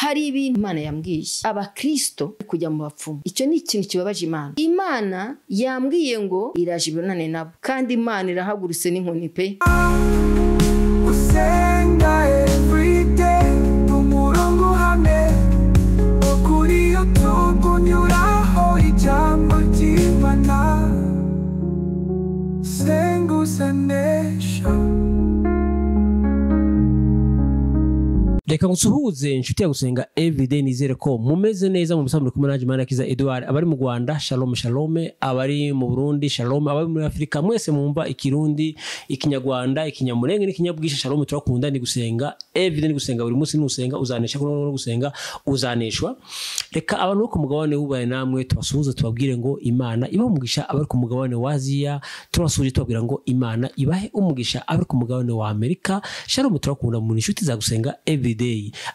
hari ibintu Imana yambwiye abakristo kujya mu bapfumu. Icyo ni ikintu kibabaje Imana. Imana yambwiye ngo iraje ibonane nabo, kandi Imana irahagurutse n'inkoni pe. Usenga everyday umurongo hamwe ukuri utugunyuraho ijambo ry'Imana senga usanesha. Reka ngusuhuze inshuti ya gusenga everyday, nizere ko mumeze neza mu musambu kumwe naje Manakiza Edouard. Abari mu Rwanda shalom shalom, abari mu Burundi shalom, abari muri Afrika mwese mumva ikirundi, ikinyarwanda, ikinyamurenge n'ikinyabwisha shalom. Turakunda ni gusenga everyday, ni gusenga buri munsi, nusenga uzanesha, no gusenga uzaneshwa. Reka abantu ku mugabane w'ubaye namwe tubasuhuze, tubabwire ngo Imana ibahe umugisha. Abari ku mugabane wa Aziya turabasuhuje tubabwira ngo Imana ibahe umugisha. Abari ku mugabane wa Amerika shalom, turakunda mu inshuti za gusenga everyday.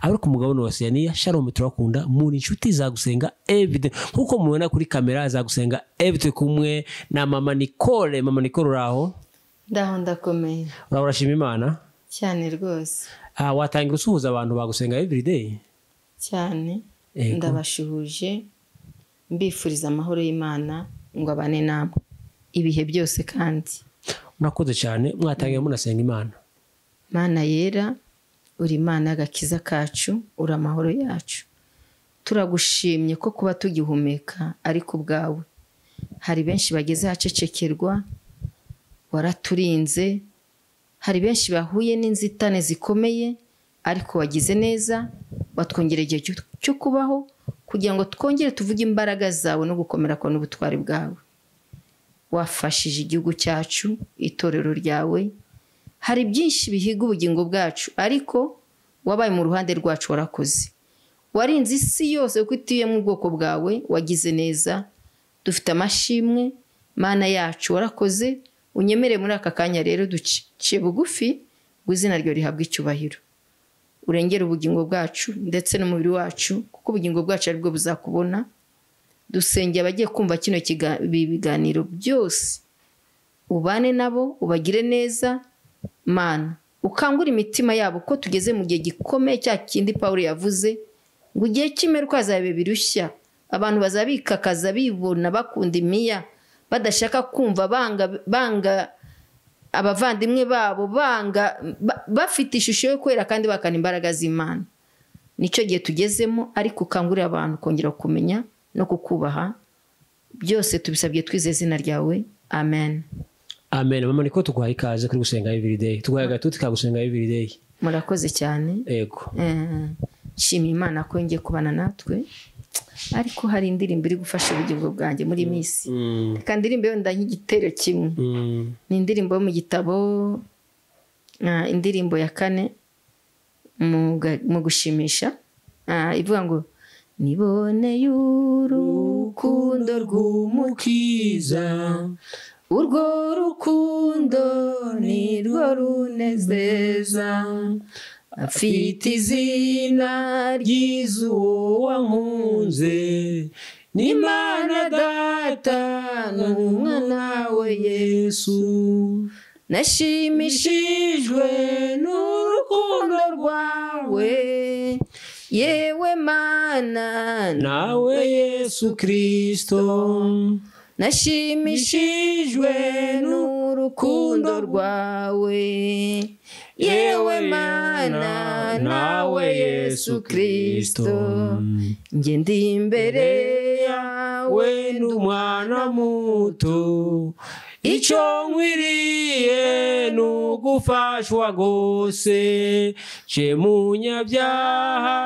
Abari ku mugabane wa Oceania shalom, turakunda muri inshuti za gusenga everyday. Nkuko mubona kuri kamera za gusenga everyday kumwe na mama Nicole. Mama Nicole uraho? Ndaho ndakomeye. Urashima Imana Cyane rwose. Watangira usuhuza abantu bagusenga everyday? Cyane. Ndabashuhuje mbifuriza amahoro y'Imana ngo abane namwe ibihe byose. Kandi murakoze cyane, mwatangiye munasenga Imana. Mana yera, uri Imana y'agakiza kacu, uri amahoro yacu. Turagushimye ko kuba tugihumeka ariko ubwawe. Hari benshi bageze hacecekerwa, waraturinze. Hari benshi bahuye n'inzitane zikomeye, ariko wagize neza, watwongereye igihe cyo kubaho kugira ngo twongere tuvuge imbaraga zawe no gukomera kwa n'ubutwari bwawe. Wafashije igihugu cyacu, itorero ryawe. Hari byinshi bihiga ubugingo bwacu, ariko wabaye mu ruhande rwacu, warakoze. Warinze isi yose kuko ituye mu bwoko bwawe, wagize neza. Dufite amashimwe Mana yacu, warakoze. Unyemere muri aka kanya rero duciye bugufi ngo izina ryo rihabwe icyubahiro. Urengere ubugingo bwacu ndetse n'umubiri wacu, kuko ubugingo bwacu ari bwo buzakubona. Dusengeye abagiye kumva kino biganiro byose, ubane nabo, ubagire neza Mana. Ukangura imitima yabo ko tugeze mu gihe gikomeye, cya kindi Paulo yavuze ngo igihe cy'imperuka hazabe birushya. Abantu bazabikakaza bibona bakunda imiya, badashaka kumva, banga abavandimwe babo, bafite ishusho yo kwera kandi bakana imbaraga z'Imana. Nicyo gihe tugezemo, ariko ukangurira abantu kongera kumenya no kukubaha. Byose tubisabye twizeye izina ryawe, amen. Amen. Mama Nicole, tuguhaye ikaze kuri gusenga everyday. Tuguhaye agatuti ka gusenga everyday. Murakoze cyane. Yego. Shimira Imana ko ngiye kubana natwe. Ariko hari indirimbo iri gufasha ubugingo bwanjye muri misi. Kandi indirimbo yo ndanyigitero kimwe. Ni indirimbo yo mu gitabo, indirimbo ya 4 mu gushimisha. Ivuga ngo niboneye urukundo rw'umukiza, urwo rukundo ni rwo runezeza. Afite izina ryiza uwo wankunze, n'Imana Data n'Umwana we Yesu. Nashimishijwe n'urukundo rwawe, yewe Mana nawe Yesu Kristo. Nashimishijwe n'urukundo rwawe, yewe Mana nawe Yesu Kristo. Nge ndi imbere yawe n'umwana muto, icyo nkwiriye n'ugufashwa gose. Je munyabyaha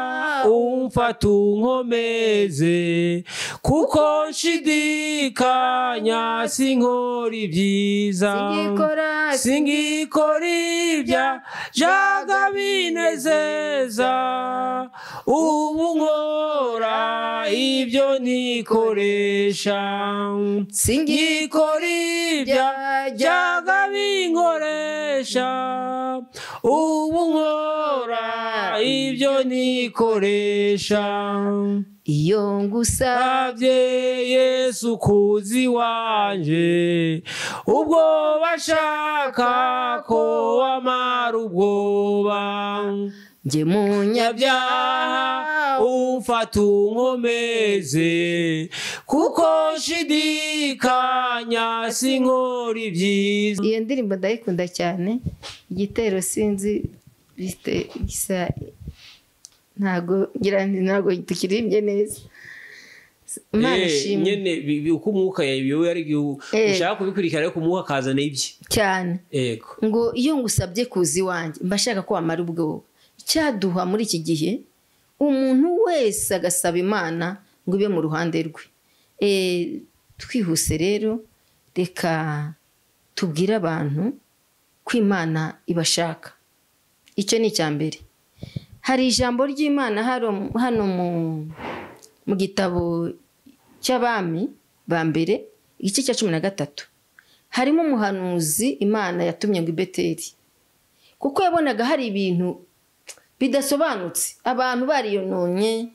umfata unkomeze, kuko nshidikanya sinkora ibyiza, singikora ibyajaga binezeza. Ubu nkora ibyo nikoresha, singikora ibyajaga binkoresha. Ubu nkora ibyo nikoresha. Iyo ngusabye Yesu kuzi wanje, ubwo bashaka ko wamara ubwoba, njye munyabyaha umfata unkomeze kuko nshidikanya sinkora ibyiza. iyo ndirimbo ndayikunda cyane. Igitero sinzi gisa ntago tukirimbye neza. Imana ishimwe nyene uko umwuka yabiyo ari ushaka kubikurikira ariko umwuka kazana ibye cyane. Yego ngo iyo ngusabye kuzi wanjye mbashaka ko wamara ubwoba. Icyaduha muri iki gihe umuntu wese agasaba Imana ngo ibe mu ruhande rwe. Twihuse rero reka tubwire abantu ko Imana ibashaka. Icyo ni icyambere. Hari ijambo ry'Imana hano mu gitabo cy'Abami ba mbere igice cya 13 harimo umuhanuzi Imana yatumye ngo i Beteli, kuko yabonaga hari ibintu bidasobanutse, abantu bariyononye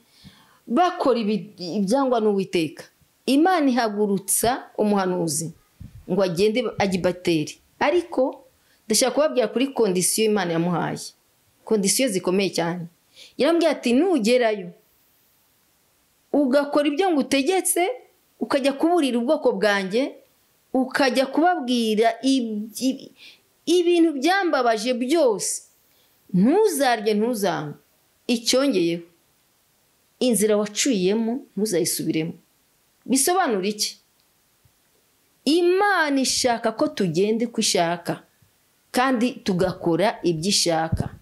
bakora ibyangwa n'Uwiteka. Imana ihagurutsa umuhanuzi ngo agende ajye i Beteli, ariko ndashaka kubabwira kuri kondisiyo Imana yamuhaye, kondisiyo zikomeye cyane. Yarambwiye ati nugerayo ugakora ibyo ngutegetse, ukajya kuburira ubwoko bwanjye, ukajya kubabwira ibintu byambabaje byose, ntuzarye ntuzanywe. Icyongeyeho inzira wacuyemo ntuzayisubiremo. Bisobanura iki? Imana ishaka ko tugende uko ishaka kandi tugakora ibyo ishaka.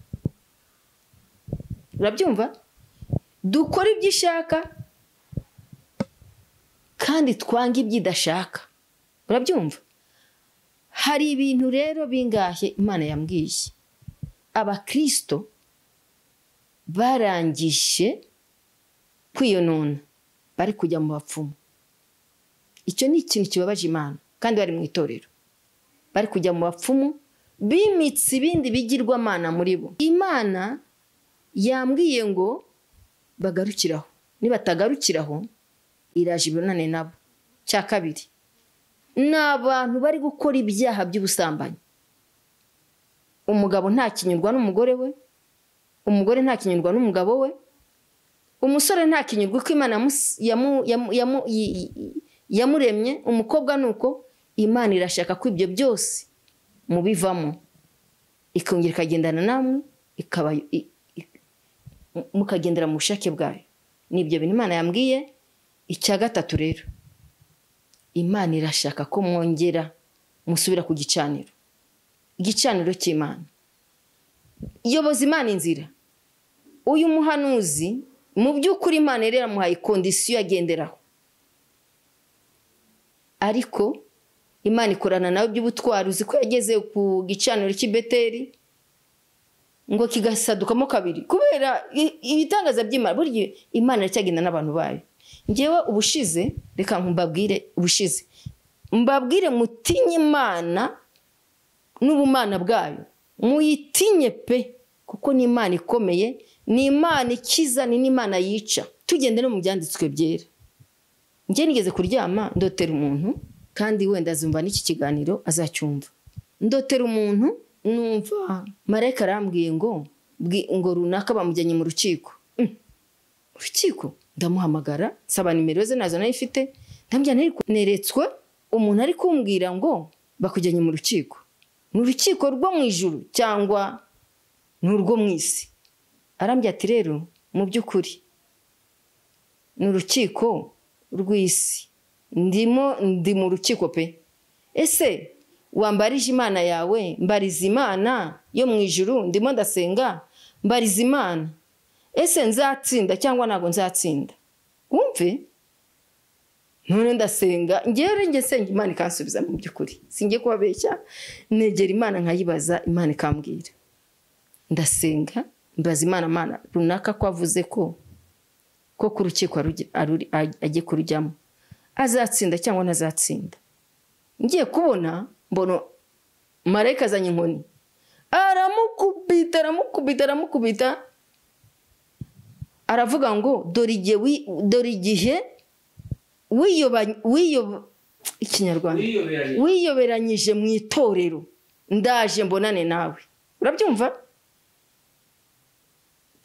Urabyumva? Dukora ibyo ishaka kandi twanga ibyo idashaka. Urabyumva? Hari ibintu rero bingahe Imana yambwiye abakristo barangije kwiyonona, bari kujya mu bapfumu. Icyo ni ikintu kibabaje Imana, kandi bari mu itorero bari kujya mu bapfumu bimitse ibindi bigirwamana muri bo. Imana yambwiye ngo bagarukiraho, nibatagarukiraho iraje ibonane nabo. Cya kabiri, ni abantu bari gukora ibyaha by'ubusambanyi. Umugabo ntakinyurwa n'umugore we, umugore ntakinyurwa n'umugabo we, umusore ntakinyurwa ko Imana yamuremye, umukobwa nuko. Imana irashaka ko ibyo byose mubivamo, ikongera ikagendana namwe, mukagendera mu bushake bwayo. Nibyo bintu Imana yambwiye. Icya gatatu rero, Imana irashaka ko mwongera musubira ku gicaniro, igicaniro cy'Imana. Yoboza Imana inzira. Uyu muhanuzi mu by'ukuri Imana yari yaramuhaye kondisiyo agenderaho, ariko Imana ikorana nawe by'ubutwari. Uzi ko yageze ku gicaniro cy'i Beteli ngo kigasadukamo kabiri kubera ibitangaza by'Imana. Burya Imana iracyagenda n'abantu bayo. Ngewe ubushize, reka mbabwire ubushize, mbabwire mutinye Imana n'ubumana bwayo, muyitinye pe, kuko ni Imana ikomeye, ni Imana ikiza, ni n'Imana yica. Tugende no mu byanditswe byera. Nge nigeze kuryama ndotera umuntu, kandi wenda azumva n'iki kiganiro azacyumva. Ndotera umuntu numva marayika arambwiye ngo runaka bamujyanye mu rukiko. Urukiko? Ndamuhamagara, nsaba nimero ze, nazo nayifite. Ndambya neretswe umuntu ari kumbwira ngo bakujyanye mu rukiko. Ni urukiko rwo mu ijuru cyangwa ni urwo mu isi? Arambya ati rero mu by'ukuri ni urukiko rw'isi, ndi mu rukiko pe. Ese wambarije Imana yawe? Mbariza Imana yo mu ijuru, ndimo ndasenga, mbariza Imana. Ese nzatsinda cyangwa ntago nzatsinda? Wumve, none ndasenga, nge senga Imana ikansubiza. Mu by'ukuri singiye kubabeshya, negera Imana nkayibaza, Imana ikambwira. Ndasenga mbaza Imana runaka ko avuze ko ku rukiko agiye kurujyamo, azatsinda cyangwa ntazatsinda. Ngiye kubona mbona marayika azanye inkoni, aramukubita, aravuga ngo dore igihe wiyoberanyije mu itorero, ndaje mbonane nawe. Urabyumva?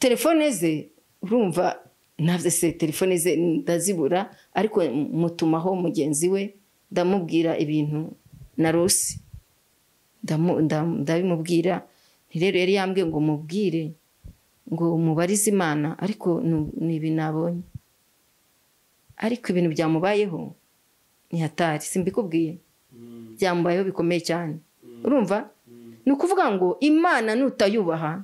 telefone ze urumva navye se telefone ze ndazibura ariko mutumaho mugenzi we ndamubwira ibintu narose ndabimubwira rero yari yambwiye ngo mubwire ngo mubarize Imana ariko ni ibinabonye ariko ibintu byamubayeho ni hatari simbikubwiye byambayeho bikomeye cyane urumva ni ukuvuga ngo Imana nutayubaha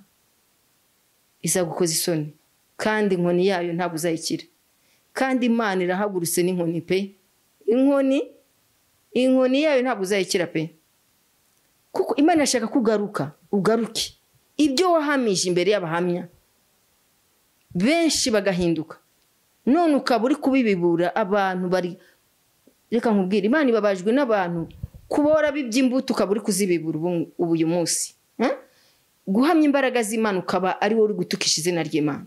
izagukoza isoni kandi inkoni yayo ntabwo uzayikira kandi Imana irahagurutse n'inkoni pe inkoni yayo ntabwo uzayikira pe kuko Imana yashaka kugaruka ugaruke ibyo wahamije imbere y'abahamya benshi bagahinduka none ukaba uri kubibibura abantu bari reka nkubwire Imana ibabajwe n'abantu kubora biby'imbuto ukaba uri kuzibibura ubu uyu munsi guhamya imbaraga z'Imana ukaba ari wowe uri gutukisha izina ry'Imana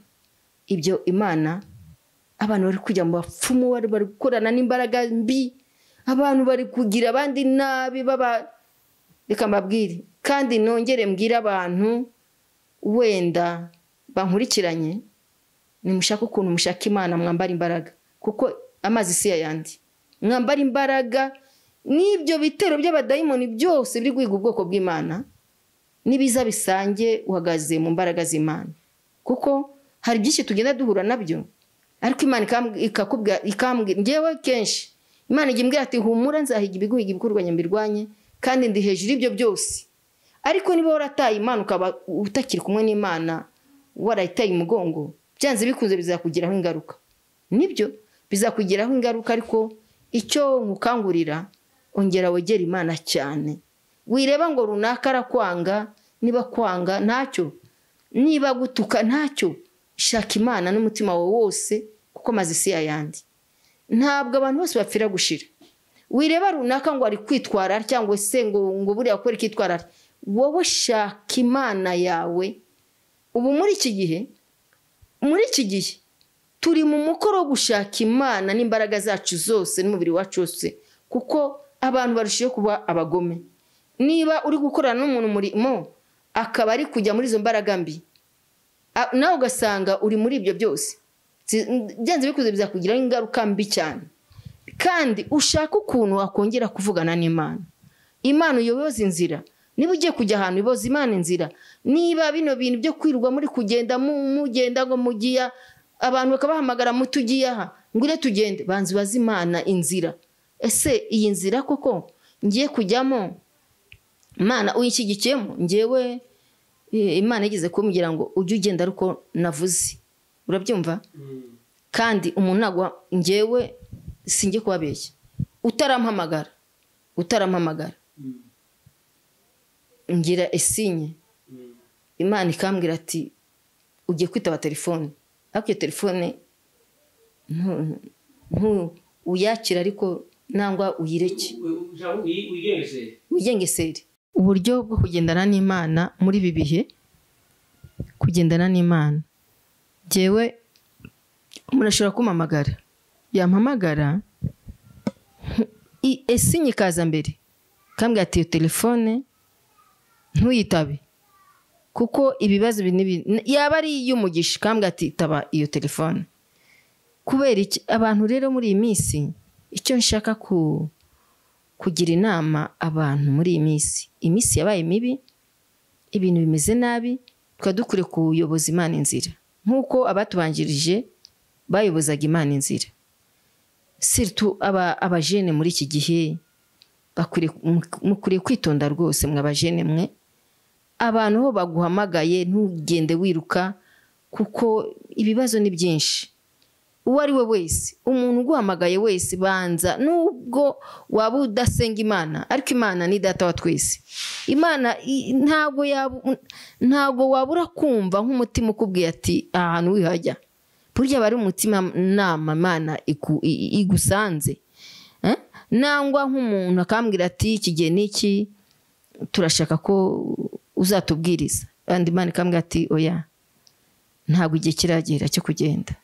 ibyo Imana abantu bari kujya mu bapfumu bari gukorana n'imbaraga mbi abantu bari kugira abandi nabi reka mbabwire kandi nongere mbwira abantu wenda bankurikiranye nimushaka ukuntu mushaka Imana mwambara imbaraga kuko amazi si yandi mwambara imbaraga n'ibyo bitero by'abadayimoni byose biri guhiga ubwoko bw'Imana nibiza bisange uhagaze mu mbaraga z'Imana kuko hari byinshi tugenda duhura nabyo ariko Imana ikambwira ngewe kenshi Imana igimbwira ati humura nzahiga ibiguhiga ibikurwanya mbirwanye kandi ndi hejuru ibyo byose ariko niba warataye Imana ukaba utakiri kumwe n'Imana warayitaye umugongo byanze bikunze bizakugiraho ingaruka nibyo bizakugiraho ingaruka ariko icyo nkukangurira ongera wegera Imana cyane wireba ngo runaka arakwanga niba kwanga ntacyo niba gutuka ntacyo shaka Imana n'umutima wawe wose kuko mazi si yandi ntabwo abantu bose bapfira gushira wireba runaka ngo ari kwitwara cyangwa se ngo buriya akora ikitwara wowe shaka Imana yawe ubu muri iki gihe turi mu mukoro wo gushaka Imana n'imbaraga zacu zose n'umubiri wacu wose kuko abantu barushiye kuba abagome niba uri gukorana n'umuntu murimo akaba ari kujya muri izo mbaraga mbi nawe ugasanga uri muri ibyo byose byanze bikuze bizakugiraho ingaruka mbi cyane kandi ushaka ukuntu wakongera kuvugana n'Imana Imana uyoboza inzira niba ugiye kujya ahantu iboza Imana inzira niba bino bintu byo kwirwa muri kugenda mugenda ngo mugiya abantu bakabahamagara mutugiye aha ngure tugende banzi bazi Imana inzira ese iyi nzira koko ngiye kujyamo Imana uyikigikiyemo ngewe Imana igeze kumbwira ngo ujye ugenda ariko navuze urabyumva kandi umuntu nagwa ngewe singiye kubabeshya utarampamagara ngira esinye Imana ikambwira ati ugiye kwitaba telefone ariko telefone uyakira ariko nangwa uyireke wigengesere uburyo bwo kugendana n'Imana muri ibi bihe kugendana n'Imana jewe murashobora kumamagara yampamagara esinye kaza mbere kambwira ati telefone ntuyitabe kuko ibibazo yaba ari y'umugisha kambwira ati taba iyo telefone kubera iki abantu rero muri iyi minsi icyo nshaka kugira inama abantu muri iyi minsi yabaye mibi ibintu bimeze nabi tukadukure kuyoboza Imana inzira nkuko abatubanjirije bayobozaga Imana inzira surtout abajene muri iki gihe mukuriye kwitonda rwose mw'abajene mwe abantu ho baguhamagaye ntugende wiruka kuko ibibazo ni byinshi uwo ari we wese umuntu uguhamagaye wese banza nubwo waba udasenga Imana ariko Imana ni data wa twese Imana ntago wabura kumva nk'umutima ukubwiye ati ahantu wihajya burya bari umutima nama Imana igusanze nangwa nk'umuntu akambwira ati ikigihe niki turashaka ko uzatubwiriza kandi Imana ikambwira ati oya ntabwo igihe kiragera cyo kugenda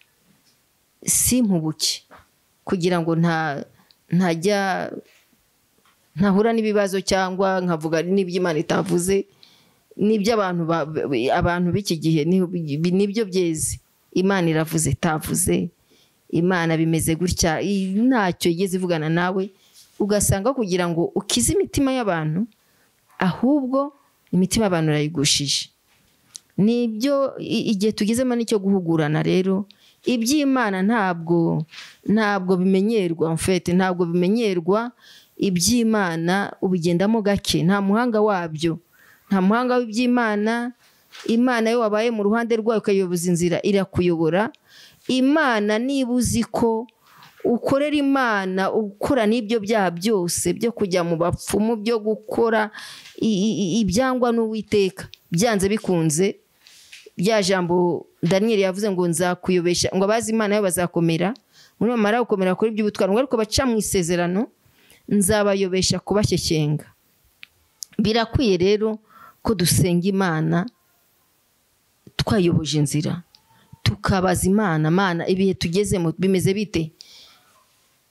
simpubuke kugira ngo ntahura n'ibibazo cyangwa nkavuga n'iby'Imana itavuze nibyo abantu b'iki gihe nibyo byeze. Imana iravuze tavuze, Imana bimeze gutya, ntacyo igeze ivugana nawe, ugasanga kugira ngo ukize imitima y'abantu, ahubwo imitima y'abantu irayigushije. Nibyo igihe tugezemo nicyo guhugurana rero. Iby'Imana ntabwo bimenyerwa, mfete ntabwo bimenyerwa. Iby'Imana ubigendamo gake, nta muhanga wabyo, nta muhanga w'iby'Imana. Imana yo wabaye mu ruhande rwayo ukayoboza inzira irakuyobora. Imana niba uzi ko ukorera Imana, ukora n'ibyo byaha byose byo kujya mu bapfumu, byo gukora ibyangwa n'Uwiteka, byanze bikunze bya jambo Daniel yavuze ngo nzakuyobesha, ngo abazi Imana yo bazakomera, muri bamara gukomera kuri iby'ubutwari, ngo ariko baca mu isezerano nzabayobesha kubashyekenga. Birakwiye rero ko dusenga Imana twayoboje inzira, tukabaza Imana, Mana ibihe tugezemo bimeze bite?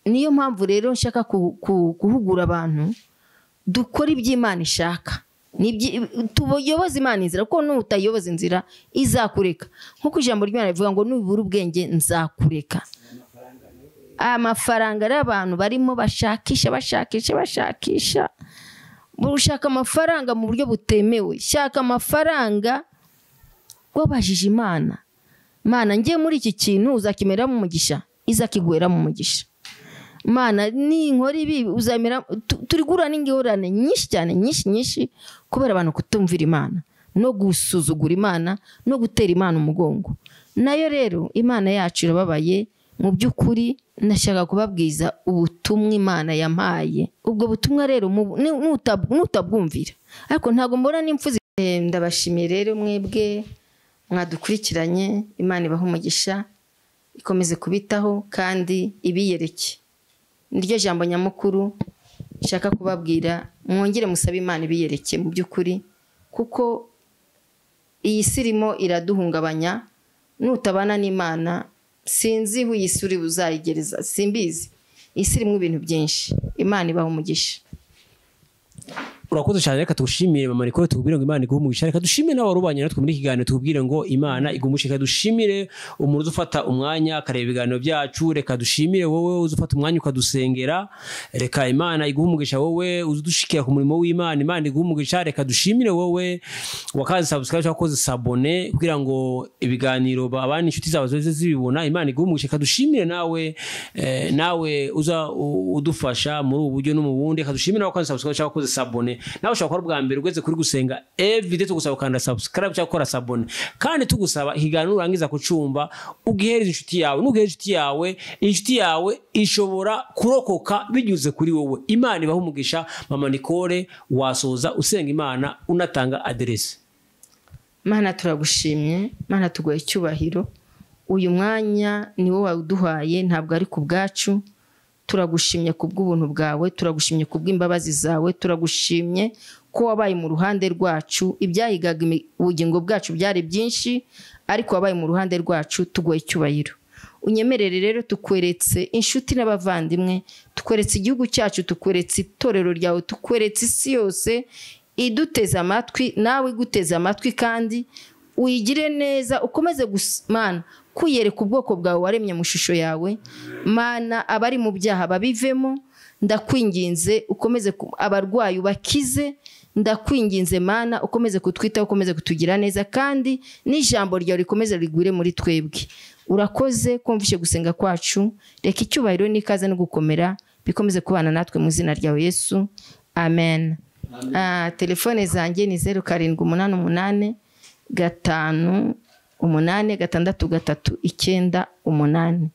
Niyo mpamvu rero nshaka guhugura abantu dukora iby'Imana ishaka, tuyoboze Imana inzira, kuko nutayoboza inzira izakureka. Nkuko ijambo ry'Imana rivuga ngo nubura ubwenge nzakureka. Amafaranga y'abantu barimo bashakisha, ushaka amafaranga mu buryo butemewe. Shaka amafaranga wabajije Imana, Mana ngiye muri iki kintu uzakimera mu mugisha, izakigwera mu mugisha. Mana ni nkora ibi uzamera. Turigura n'ingorane nyinshi cyane, nyinshi kubera abantu kutumvira Imana no gusuzugura Imana no gutera Imana umugongo. Nayo rero Imana yacu irababaye. Mu by'ukuri nashaka kubabwiza ubutumwa Imana yampaye. Ubwo butumwa rero nutabwumvira, ariko ntago mbona n'imfuzi. Ndabashimiye rero mwebwe mwadukurikiranye. Imana ibaha umugisha, ikomeze kubitaho kandi ibiyereke. Niryo jambo nyamukuru nshaka kubabwira. Mwongere musabe Imana ibiyereke mu by'ukuri, kuko iyi sirimo iraduhungabanya. Nutabana n'Imana sinzi hu yisuri buzayigereza, simbizi. Isirimo ibintu byinshi. Imana ibaha umugisha. Urakoze cyane, reka tugushimire mama Nicole, tukubwire ngo Imana iguhe umugisha. Reka dushimire n'abarubanye natwe muri kiganiro, tukubwire ngo Imana igumushye. Reka dushimire umuntu uzufata umwanya akareba ibiganiro byacu. Reka dushimire wowe uzufata umwanya ukadusengera. Reka Imana iguhe umugisha wowe uzudushikira ku murimo w'Imana. Imana iguhe umugisha. Reka dushimire wowe wakaze subscribe wakoze sabone kugira ngo ibiganiro abandi inshuti zawe zoze zibibona. Imana iguhe umugisha. Reka dushimire nawe uza udufasha muri ubu buryo no mu bundi. Reka dushimire wakaze subscribe wakoze sabone. Nawe ushaka bwa mbere ugeze kuri gusenga everyday, tugusaba kanda subscribe cyangwa kora sabone, kandi tugusaba ikiganiro urangiza kucumba ugihereza inshuti yawe. Nugihereza inshuti yawe ishobora kurokoka binyuze kuri wowe. Imana ibaha umugisha. Mama Nicole, wasoza usenga Imana unatanga adresse. Mana turagushimye, Mana tugoye icyubahiro. Uyu mwanya ni wowe waduhaye, ntabwo ari ku bwacu. Turagushimye kubw'ubuntu bwawe, turagushimye kubw'imbabazi zawe, turagushimye ko wabaye mu ruhande rwacu. Ibyahigaga ubugingo bwacu byari byinshi, ariko wabaye mu ruhande rwacu. Tugoye icyubahiro. Unyemerere rero tukweretse inshuti n'abavandimwe, tukweretse igihugu cyacu, tukweretse itorero ryawe, tukweretse isi yose iduteze amatwi, nawe iguteze amatwi, kandi uyigire neza. Ukomeze Mana kwiyereka ubwoko bwawe waremye mu shusho yawe. Mana abari mu byaha babivemo, ndakwinginze. Ukomeze abarwayi bakize, ndakwinginze Mana. Ukomeze kutwitaho, ukomeze kutugira neza, kandi n'ijambo ryawe rikomeze rigwire muri twebwe. Urakoze kumvishe gusenga kwacu. Reka icyubahiro n'ikaze no gukomera bikomeze kubana natwe mu izina ryawe Yesu, amen. Telefone zanjye ni 0788 5866398.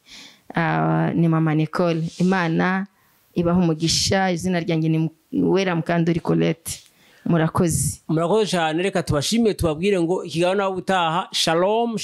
Ni mama Nicole. Imana ibaha umugisha. Izina ryanjye ni Uwera Mukandori Colette. Murakoze cyane. Reka tubashimire, tubabwire ngo ikiganiro nawe utaha. Shalom.